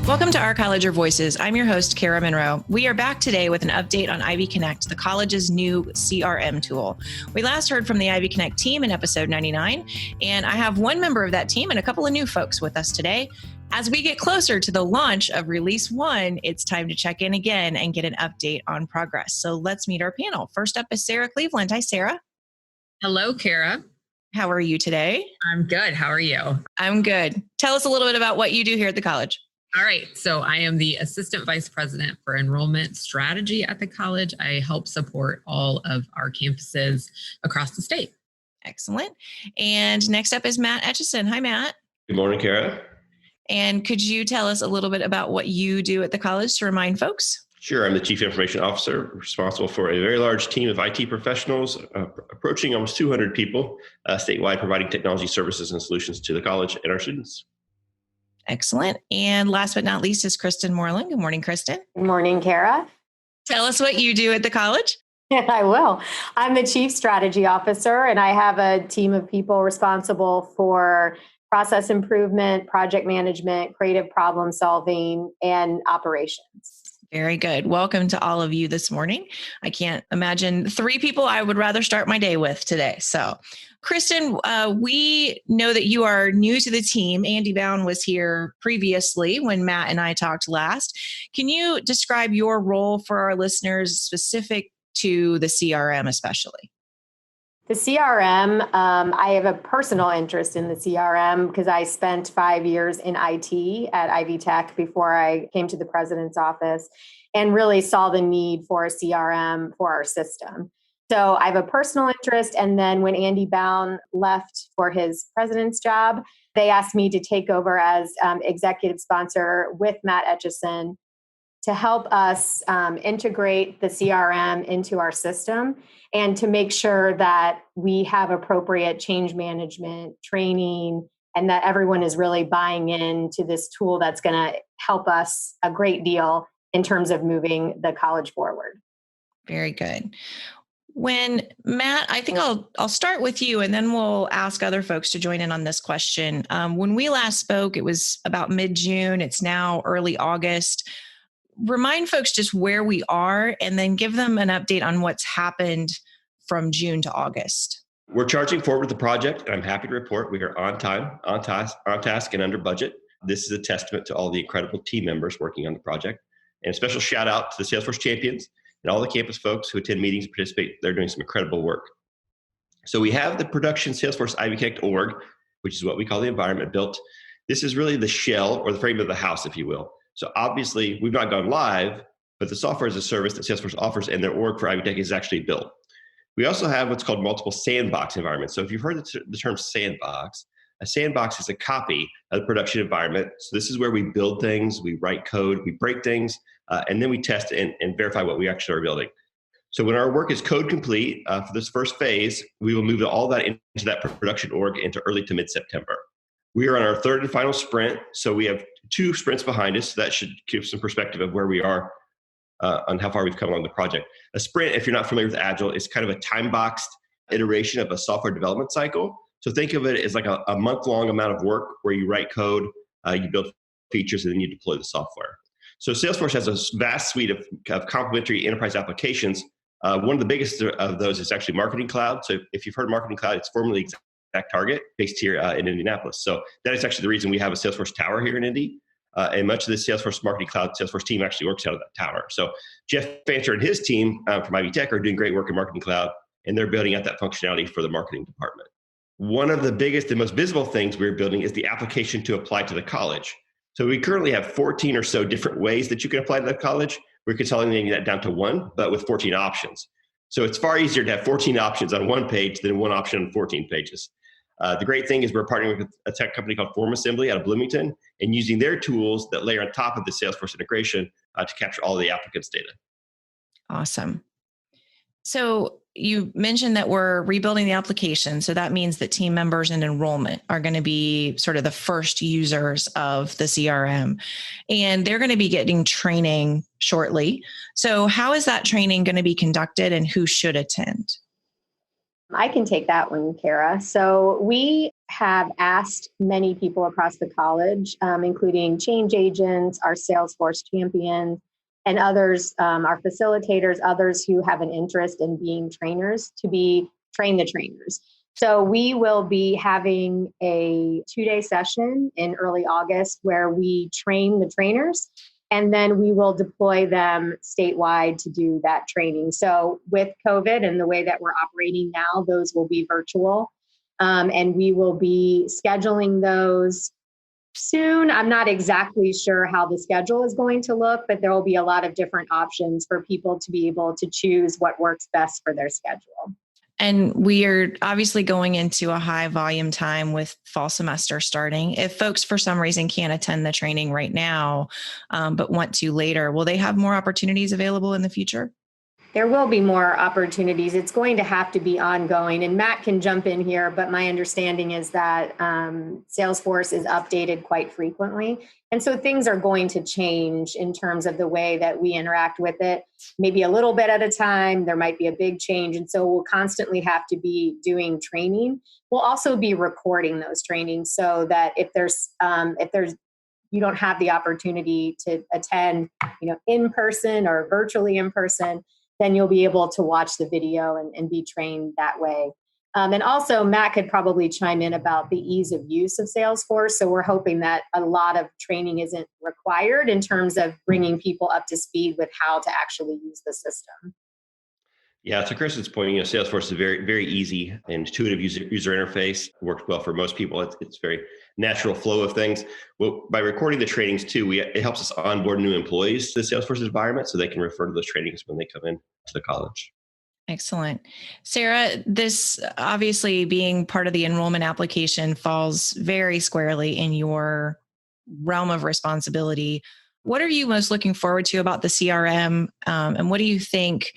Welcome to Our College Your Voices. I'm your host, Kara Monroe. We are back today with an update on IvyConnect, the college's new CRM tool. We last heard from the IvyConnect team in episode 99, and I have one member of that team and a couple of new folks with us today. As we get closer to the launch of Release 1, it's time to check in again and get an update on progress. So let's meet our panel. First up is Sarah Cleveland. Hi, Sarah. Hello, Kara. How are you today? I'm good. How are you? I'm good. Tell us a little bit about what you do here at the college. All right. So I am the Assistant Vice President for Enrollment Strategy at the college. I help support all of our campuses across the state. Excellent. And next up is Matt Etchison. Hi, Matt. Good morning, Kara. And could you tell us a little bit about what you do at the college to remind folks? Sure. I'm the Chief Information Officer, responsible for a very large team of IT professionals, approaching almost 200 people statewide, providing technology services and solutions to the college and our students. Excellent. And last but not least is Kristen Moreland. Good morning, Kristen. Good morning, Kara. Tell us what you do at the college. I will. I'm the Chief Strategy Officer, and I have a team of people responsible for process improvement, project management, creative problem solving, and operations. Very good. Welcome to all of you this morning. I can't imagine three people I would rather start my day with today. So, Kristen, we know that you are new to the team. Andy Bound was here previously when Matt and I talked last. Can you describe your role for our listeners specific to the CRM especially? The CRM, I have a personal interest in the CRM because I spent 5 years in IT at Ivy Tech before I came to the president's office and really saw the need for a CRM for our system. So I have a personal interest. And then when Andy Bound left for his president's job, they asked me to take over as executive sponsor with Matt Etchison to help us integrate the CRM into our system and to make sure that we have appropriate change management training and that everyone is really buying into this tool that's going to help us a great deal in terms of moving the college forward. Very good. When Matt, I think I'll start with you and then we'll ask other folks to join in on this question. When we last spoke, it was about mid-June. It's now early August. Remind folks just where we are and then give them an update on what's happened from June to August. We're charging forward with the project, and I'm happy to report we are on time, on task, and under budget. This is a testament to all the incredible team members working on the project. And a special shout out to the Salesforce champions and all the campus folks who attend meetings and participate. They're doing some incredible work. So we have the production Salesforce IvyConnect org, which is what we call the environment built. This is really the shell or the frame of the house, if you will. So obviously, we've not gone live, but the software as a service that Salesforce offers and their org for Ivy Tech is actually built. We also have what's called multiple sandbox environments. So if you've heard the term sandbox, a sandbox is a copy of the production environment. So this is where we build things, we write code, we break things, and then we test and verify what we actually are building. So when our work is code complete for this first phase, we will move all that into that production org into early to mid-September. We are on our third and final sprint, so we have 2 sprints behind us. So that should give some perspective of where we are on how far we've come along the project. A sprint, if you're not familiar with Agile, is kind of a time-boxed iteration of a software development cycle. So think of it as like a month-long amount of work where you write code, you build features, and then you deploy the software. So Salesforce has a vast suite of complementary enterprise applications. One of the biggest of those is actually Marketing Cloud. So if you've heard Marketing Cloud, it's formerly ExactTarget, based here in Indianapolis. So that is actually the reason we have a Salesforce tower here in Indy. And much of the Salesforce Marketing Cloud Salesforce team actually works out of that tower. So Jeff Fancher and his team from Ivy Tech are doing great work in Marketing Cloud, and they're building out that functionality for the marketing department. One of the biggest and most visible things we're building is the application to apply to the college. So we currently have 14 or so different ways that you can apply to the college. We're consolidating that down to 1, but with 14 options. So it's far easier to have 14 options on 1 page than 1 option on 14 pages. The great thing is we're partnering with a tech company called Form Assembly out of Bloomington and using their tools that layer on top of the Salesforce integration to capture all the applicants' data. Awesome. So you mentioned that we're rebuilding the application. So that means that team members and enrollment are going to be sort of the first users of the CRM, and they're going to be getting training shortly. So how is that training going to be conducted and who should attend? I can take that one, Kara. So we have asked many people across the college, including change agents, our Salesforce champions, and others, our facilitators, others who have an interest in being trainers, to be train the trainers. So we will be having a 2-day session in early August where we train the trainers, and then we will deploy them statewide to do that training. So with COVID and the way that we're operating now, those will be virtual. And we will be scheduling those soon. I'm not exactly sure how the schedule is going to look, but there will be a lot of different options for people to be able to choose what works best for their schedule. And we are obviously going into a high volume time with fall semester starting. If folks for some reason can't attend the training right now, but want to later, will they have more opportunities available in the future? There will be more opportunities. It's going to have to be ongoing. And Matt can jump in here, but my understanding is that Salesforce is updated quite frequently. And so things are going to change in terms of the way that we interact with it, maybe a little bit at a time. There might be a big change. And so we'll constantly have to be doing training. We'll also be recording those trainings so that if there's you don't have the opportunity to attend, in person or virtually in person, then you'll be able to watch the video and be trained that way. And also, Matt could probably chime in about the ease of use of Salesforce. So we're hoping that a lot of training isn't required in terms of bringing people up to speed with how to actually use the system. Yeah, to Kristen's point, Salesforce is a very, very easy and intuitive user interface. Works well for most people. It's very natural flow of things. Well, by recording the trainings too, it helps us onboard new employees to the Salesforce environment so they can refer to those trainings when they come in to the college. Excellent. Sarah, this obviously being part of the enrollment application falls very squarely in your realm of responsibility. What are you most looking forward to about the CRM? And what do you think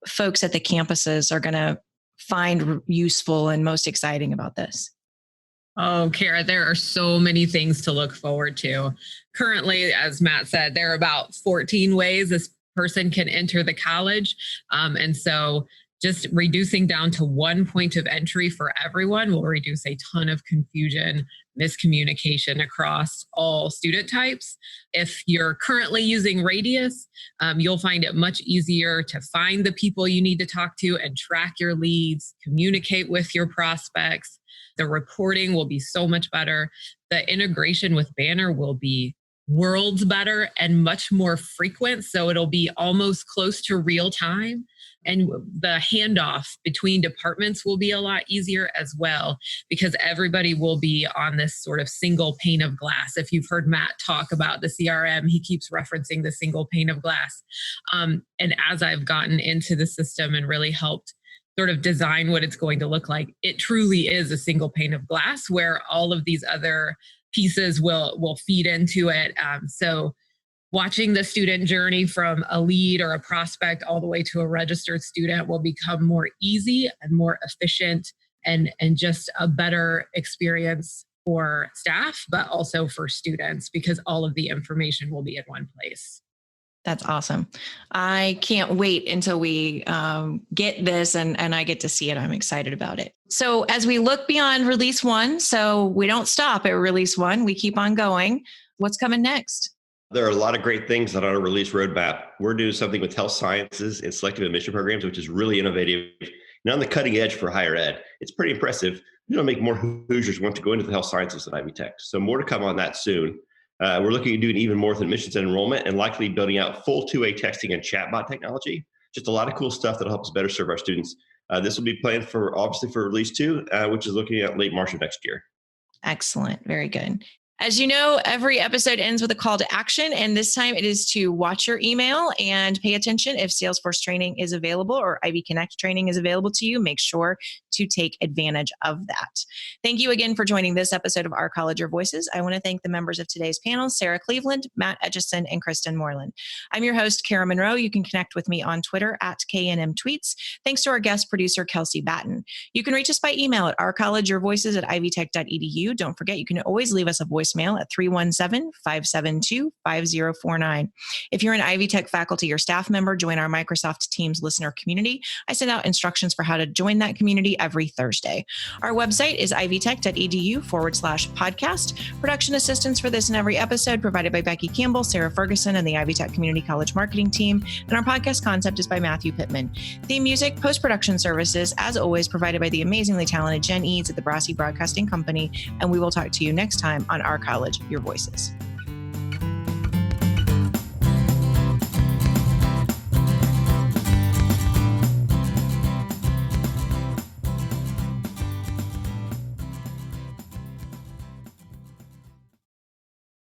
folks at the campuses are going to find useful and most exciting about this? Oh, Kara, there are so many things to look forward to. Currently, as Matt said, there are about 14 ways this person can enter the college. And so just reducing down to one point of entry for everyone will reduce a ton of confusion, miscommunication across all student types. If you're currently using Radius, you'll find it much easier to find the people you need to talk to and track your leads, communicate with your prospects. The reporting will be so much better. The integration with Banner will be worlds better and much more frequent. So it'll be almost close to real time. And the handoff between departments will be a lot easier as well, because everybody will be on this sort of single pane of glass. If you've heard Matt talk about the CRM, he keeps referencing the single pane of glass. And as I've gotten into the system and really helped sort of design what it's going to look like, it truly is a single pane of glass where all of these other pieces will feed into it. So watching the student journey from a lead or a prospect all the way to a registered student will become more easy and more efficient and just a better experience for staff, but also for students, because all of the information will be in one place. That's awesome. I can't wait until we get this and I get to see it. I'm excited about it. So as we look beyond release 1, so we don't stop at release 1, we keep on going. What's coming next? There are a lot of great things that are on our release roadmap. We're doing something with health sciences and selective admission programs, which is really innovative and on the cutting edge for higher ed. It's pretty impressive. Make more Hoosiers want to go into the health sciences at Ivy Tech. So more to come on that soon. We're looking at doing even more with admissions and enrollment and likely building out full two-way texting and chatbot technology. Just a lot of cool stuff that'll help us better serve our students. This will be planned for release 2, which is looking at late March of next year. Excellent. Very good. As you know, every episode ends with a call to action, and this time it is to watch your email and pay attention if Salesforce training is available or IvyConnect training is available to you. Make sure to take advantage of that. Thank you again for joining this episode of Our College, Your Voices. I want to thank the members of today's panel, Sarah Cleveland, Matt Etchison, and Kristen Moreland. I'm your host, Kara Monroe. You can connect with me on Twitter at KNM Tweets. Thanks to our guest producer, Kelsey Batten. You can reach us by email at ourcollegeyourvoices@ivytech.edu. Don't forget, you can always leave us a voice voicemail at 317-572-5049. If you're an Ivy Tech faculty or staff member, join our Microsoft Teams listener community. I send out instructions for how to join that community every Thursday. Our website is ivytech.edu/podcast. Production assistance for this and every episode provided by Becky Campbell, Sarah Ferguson, and the Ivy Tech Community College marketing team. And our podcast concept is by Matthew Pittman. Theme music, post-production services, as always, provided by the amazingly talented Jen Eads at the Brassy Broadcasting Company. And we will talk to you next time on Our College, Your Voices.